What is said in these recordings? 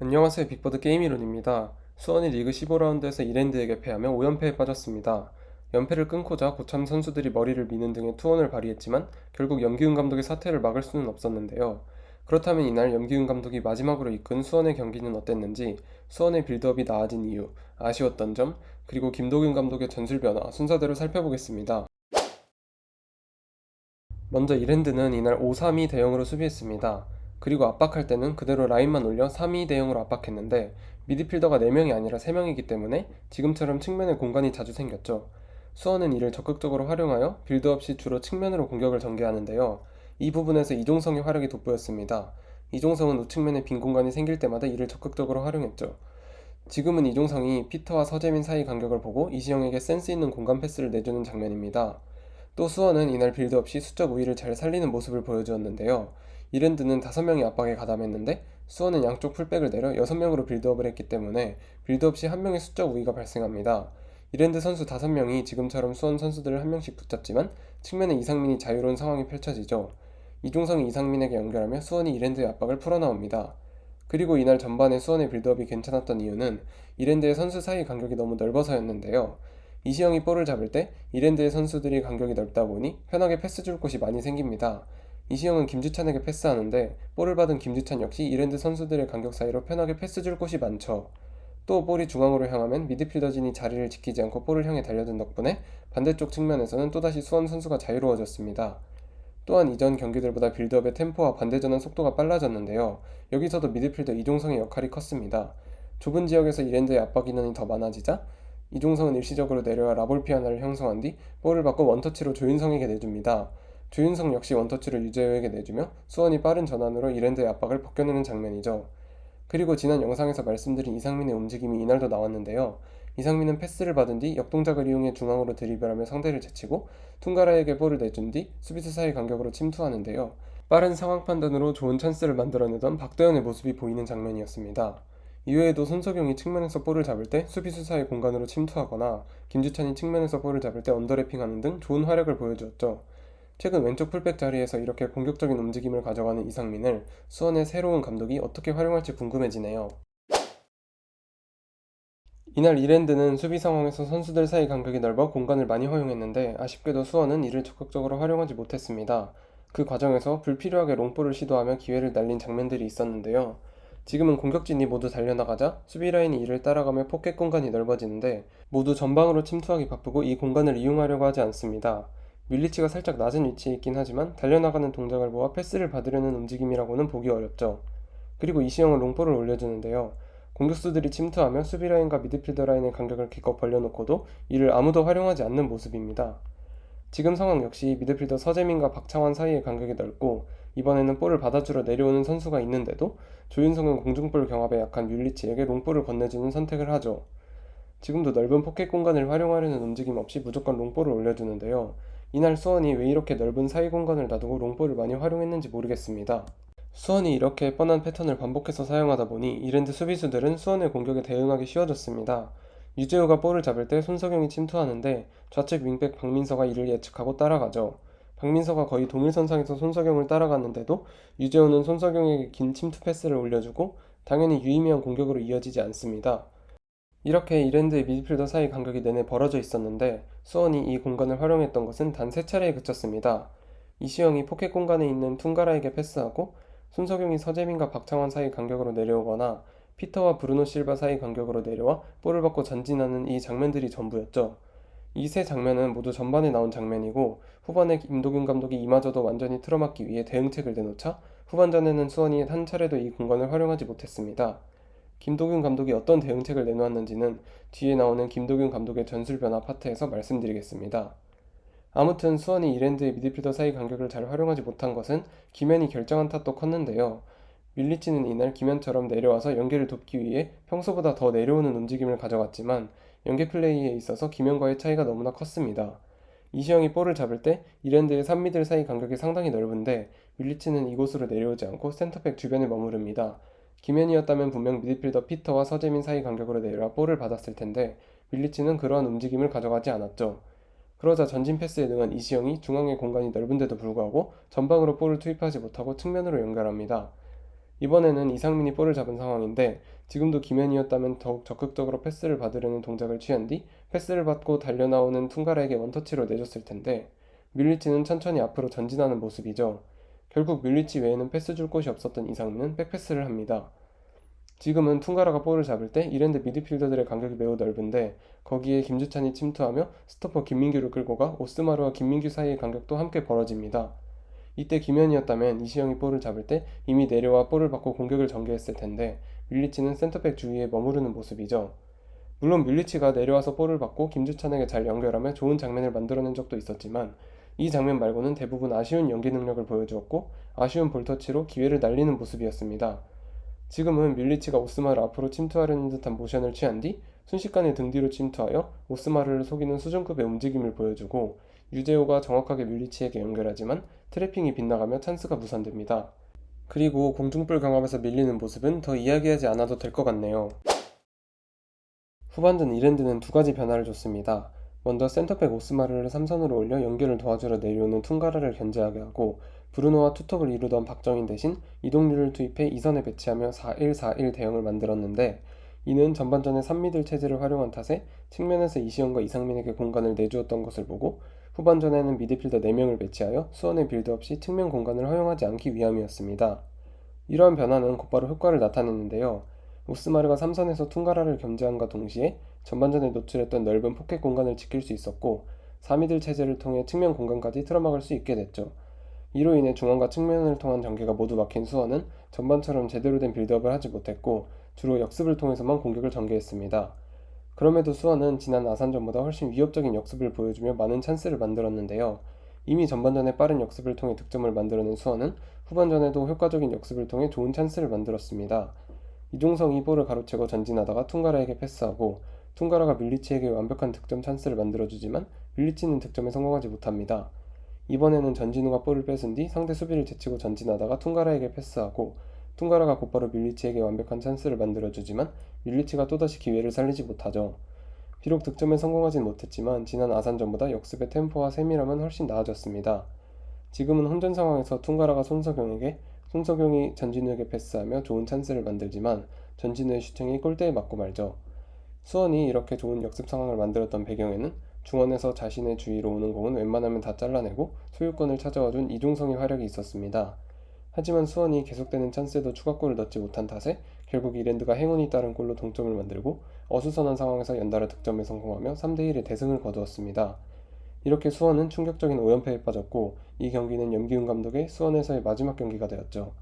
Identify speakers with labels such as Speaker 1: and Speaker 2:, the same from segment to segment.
Speaker 1: 안녕하세요. 빅보드 게임이론입니다. 수원이 리그 15라운드에서 이랜드에게 패하며 5연패에 빠졌습니다. 연패를 끊고자 고참 선수들이 머리를 미는 등의 투혼을 발휘했지만 결국 염기훈 감독의 사퇴를 막을 수는 없었는데요. 그렇다면 이날 염기훈 감독이 마지막으로 이끈 수원의 경기는 어땠는지, 수원의 빌드업이 나아진 이유, 아쉬웠던 점, 그리고 김도균 감독의 전술 변화 순서대로 살펴보겠습니다. 먼저 이랜드는 이날 5-3-2 대형으로 수비했습니다. 그리고 압박할 때는 그대로 라인만 올려 3-2 대형으로 압박했는데 미드필더가 4명이 아니라 3명이기 때문에 지금처럼 측면에 공간이 자주 생겼죠. 수원은 이를 적극적으로 활용하여 빌드업 시 주로 측면으로 공격을 전개하는데요. 이 부분에서 이종성의 활약이 돋보였습니다. 이종성은 우측면에 빈 공간이 생길 때마다 이를 적극적으로 활용했죠. 지금은 이종성이 피터와 서재민 사이 간격을 보고 이시영에게 센스 있는 공간 패스를 내주는 장면입니다. 또 수원은 이날 빌드업 시 수적 우위를 잘 살리는 모습을 보여주었는데요. 이랜드는 5명이 압박에 가담했는데 수원은 양쪽 풀백을 내려 6명으로 빌드업을 했기 때문에 빌드업 시 한 명의 수적 우위가 발생합니다. 이랜드 선수 5명이 지금처럼 수원 선수들을 한 명씩 붙잡지만 측면에 이상민이 자유로운 상황이 펼쳐지죠. 이종성이 이상민에게 연결하며 수원이 이랜드의 압박을 풀어나옵니다. 그리고 이날 전반에 수원의 빌드업이 괜찮았던 이유는 이랜드의 선수 사이 간격이 너무 넓어서였는데요. 이시영이 볼을 잡을 때 이랜드의 선수들이 간격이 넓다 보니 편하게 패스 줄 곳이 많이 생깁니다. 이시영은 김주찬에게 패스하는데 볼을 받은 김주찬 역시 이랜드 선수들의 간격 사이로 편하게 패스 줄 곳이 많죠. 또 볼이 중앙으로 향하면 미드필더진이 자리를 지키지 않고 볼을 향해 달려든 덕분에 반대쪽 측면에서는 또다시 수원 선수가 자유로워졌습니다. 또한 이전 경기들보다 빌드업의 템포와 반대전환 속도가 빨라졌는데요. 여기서도 미드필더 이종성의 역할이 컸습니다. 좁은 지역에서 이랜드의 압박 인원이 더 많아지자 이종성은 일시적으로 내려와 라볼피 하나를 형성한 뒤 볼을 받고 원터치로 조윤성에게 내줍니다. 조윤성 역시 원터치를 유재호에게 내주며 수원이 빠른 전환으로 이랜드의 압박을 벗겨내는 장면이죠. 그리고 지난 영상에서 말씀드린 이상민의 움직임이 이날도 나왔는데요. 이상민은 패스를 받은 뒤 역동작을 이용해 중앙으로 드리블하며 상대를 제치고 퉁가라에게 볼을 내준 뒤 수비수 사이 간격으로 침투하는데요. 빠른 상황 판단으로 좋은 찬스를 만들어내던 박도현의 모습이 보이는 장면이었습니다. 이외에도 손석영이 측면에서 볼을 잡을 때 수비수 사이 공간으로 침투하거나 김주찬이 측면에서 볼을 잡을 때 언더래핑하는 등 좋은 활약을 보여주었죠. 최근 왼쪽 풀백 자리에서 이렇게 공격적인 움직임을 가져가는 이상민을 수원의 새로운 감독이 어떻게 활용할지 궁금해지네요. 이날 이랜드는 수비 상황에서 선수들 사이 간격이 넓어 공간을 많이 허용했는데 아쉽게도 수원은 이를 적극적으로 활용하지 못했습니다. 그 과정에서 불필요하게 롱볼을 시도하며 기회를 날린 장면들이 있었는데요. 지금은 공격진이 모두 달려나가자 수비 라인이 이를 따라가며 포켓 공간이 넓어지는데 모두 전방으로 침투하기 바쁘고 이 공간을 이용하려고 하지 않습니다. 밀리치가 살짝 낮은 위치에 있긴 하지만 달려나가는 동작을 모아 패스를 받으려는 움직임이라고는 보기 어렵죠. 그리고 이시영은 롱볼을 올려주는데요. 공격수들이 침투하며 수비라인과 미드필더 라인의 간격을 기껏 벌려놓고도 이를 아무도 활용하지 않는 모습입니다. 지금 상황 역시 미드필더 서재민과 박창환 사이의 간격이 넓고 이번에는 볼을 받아주러 내려오는 선수가 있는데도 조윤성은 공중볼 경합에 약한 뮬리치에게 롱볼을 건네주는 선택을 하죠. 지금도 넓은 포켓 공간을 활용하려는 움직임 없이 무조건 롱볼을 올려주는데요. 이날 수원이 왜 이렇게 넓은 사이 공간을 놔두고 롱볼을 많이 활용했는지 모르겠습니다. 수원이 이렇게 뻔한 패턴을 반복해서 사용하다 보니 이랜드 수비수들은 수원의 공격에 대응하기 쉬워졌습니다. 유재호가 볼을 잡을 때 손석영이 침투하는데 좌측 윙백 박민서가 이를 예측하고 따라가죠. 박민서가 거의 동일선상에서 손석영을 따라갔는데도 유재호는 손석영에게 긴 침투 패스를 올려주고 당연히 유의미한 공격으로 이어지지 않습니다. 이렇게 이랜드의 미드필더 사이 간격이 내내 벌어져 있었는데 수원이 이 공간을 활용했던 것은 단 3차례에 그쳤습니다. 이시영이 포켓 공간에 있는 퉁가라에게 패스하고 손석영이 서재민과 박창환 사이 간격으로 내려오거나 피터와 브루노 실바 사이 간격으로 내려와 볼을 받고 전진하는 이 장면들이 전부였죠. 이 세 장면은 모두 전반에 나온 장면이고 후반에 김도균 감독이 이마저도 완전히 틀어막기 위해 대응책을 내놓자 후반전에는 수원이 한 차례도 이 공간을 활용하지 못했습니다. 김도균 감독이 어떤 대응책을 내놓았는지는 뒤에 나오는 김도균 감독의 전술 변화 파트에서 말씀드리겠습니다. 아무튼 수원이 이랜드의 미드필더 사이 간격을 잘 활용하지 못한 것은 김현이 결정한 탓도 컸는데요. 밀리치는 이날 김현처럼 내려와서 연계를 돕기 위해 평소보다 더 내려오는 움직임을 가져갔지만 연계 플레이에 있어서 김현과의 차이가 너무나 컸습니다. 이시영이 볼을 잡을 때 이랜드의 3미들 사이 간격이 상당히 넓은데 밀리치는 이곳으로 내려오지 않고 센터백 주변에 머무릅니다. 김현이었다면 분명 미드필더 피터와 서재민 사이 간격으로 내려와 볼을 받았을 텐데 밀리치는 그러한 움직임을 가져가지 않았죠. 그러자 전진 패스에 능한 이시영이 중앙의 공간이 넓은데도 불구하고 전방으로 볼을 투입하지 못하고 측면으로 연결합니다. 이번에는 이상민이 볼을 잡은 상황인데 지금도 김현이었다면 더욱 적극적으로 패스를 받으려는 동작을 취한 뒤 패스를 받고 달려나오는 퉁가라에게 원터치로 내줬을 텐데 밀리치는 천천히 앞으로 전진하는 모습이죠. 결국 밀리치 외에는 패스 줄 곳이 없었던 이상민은 백패스를 합니다. 지금은 퉁가라가 볼을 잡을 때 이랜드 미드필더들의 간격이 매우 넓은데 거기에 김주찬이 침투하며 스토퍼 김민규를 끌고 가 오스마르와 김민규 사이의 간격도 함께 벌어집니다. 이때 김현이었다면 이시영이 볼을 잡을 때 이미 내려와 볼을 받고 공격을 전개했을 텐데 밀리치는 센터백 주위에 머무르는 모습이죠. 물론 밀리치가 내려와서 볼을 받고 김주찬에게 잘 연결하며 좋은 장면을 만들어낸 적도 있었지만 이 장면 말고는 대부분 아쉬운 연기 능력을 보여주었고 아쉬운 볼터치로 기회를 날리는 모습이었습니다. 지금은 밀리치가 오스마를 앞으로 침투하려는 듯한 모션을 취한 뒤 순식간에 등 뒤로 침투하여 오스마르를 속이는 수준급의 움직임을 보여주고 유재호가 정확하게 밀리치에게 연결하지만 트래핑이 빗나가며 찬스가 무산됩니다. 그리고 공중볼 경합에서 밀리는 모습은 더 이야기하지 않아도 될 것 같네요. 후반전 이랜드는 두 가지 변화를 줬습니다. 먼저 센터백 오스마르를 3선으로 올려 연결을 도와주러 내려오는 퉁가라를 견제하게 하고 브루노와 투톱을 이루던 박정인 대신 이동률을 투입해 2선에 배치하며 4-1-4-1 대형을 만들었는데 이는 전반전에 3미들 체제를 활용한 탓에 측면에서 이시영과 이상민에게 공간을 내주었던 것을 보고 후반전에는 미드필더 4명을 배치하여 수원의 빌드업 시 측면 공간을 허용하지 않기 위함이었습니다. 이러한 변화는 곧바로 효과를 나타냈는데요. 오스마르가 3선에서 퉁가라를 견제함과 동시에 전반전에 노출했던 넓은 포켓 공간을 지킬 수 있었고 4미들 체제를 통해 측면 공간까지 틀어막을 수 있게 됐죠. 이로 인해 중앙과 측면을 통한 전개가 모두 막힌 수원은 전반처럼 제대로 된 빌드업을 하지 못했고 주로 역습을 통해서만 공격을 전개했습니다. 그럼에도 수원은 지난 아산전보다 훨씬 위협적인 역습을 보여주며 많은 찬스를 만들었는데요. 이미 전반전에 빠른 역습을 통해 득점을 만들어낸 수원은 후반전에도 효과적인 역습을 통해 좋은 찬스를 만들었습니다. 이종성이 볼을 가로채고 전진하다가 퉁가라에게 패스하고 퉁가라가 밀리치에게 완벽한 득점 찬스를 만들어주지만 밀리치는 득점에 성공하지 못합니다. 이번에는 전진우가 볼을 뺏은 뒤 상대 수비를 제치고 전진하다가 퉁가라에게 패스하고 퉁가라가 곧바로 밀리치에게 완벽한 찬스를 만들어주지만 밀리치가 또다시 기회를 살리지 못하죠. 비록 득점에 성공하진 못했지만 지난 아산전보다 역습의 템포와 세밀함은 훨씬 나아졌습니다. 지금은 혼전 상황에서 퉁가라가 손석영이 전진우에게 패스하며 좋은 찬스를 만들지만 전진우의 슈팅이 골대에 맞고 말죠. 수원이 이렇게 좋은 역습 상황을 만들었던 배경에는 중원에서 자신의 주위로 오는 공은 웬만하면 다 잘라내고 소유권을 찾아와준 이종성의 활약이 있었습니다. 하지만 수원이 계속되는 찬스에도 추가골을 넣지 못한 탓에 결국 이랜드가 행운이 따른 골로 동점을 만들고 어수선한 상황에서 연달아 득점에 성공하며 3대1의 대승을 거두었습니다. 이렇게 수원은 충격적인 5연패에 빠졌고 이 경기는 염기훈 감독의 수원에서의 마지막 경기가 되었죠.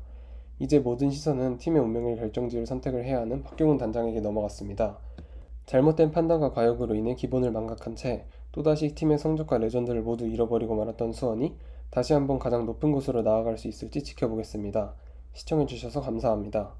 Speaker 1: 이제 모든 시선은 팀의 운명을 결정지을 선택을 해야 하는 박경훈 단장에게 넘어갔습니다. 잘못된 판단과 과욕으로 인해 기본을 망각한 채 또다시 팀의 성적과 레전드를 모두 잃어버리고 말았던 수원이 다시 한번 가장 높은 곳으로 나아갈 수 있을지 지켜보겠습니다. 시청해주셔서 감사합니다.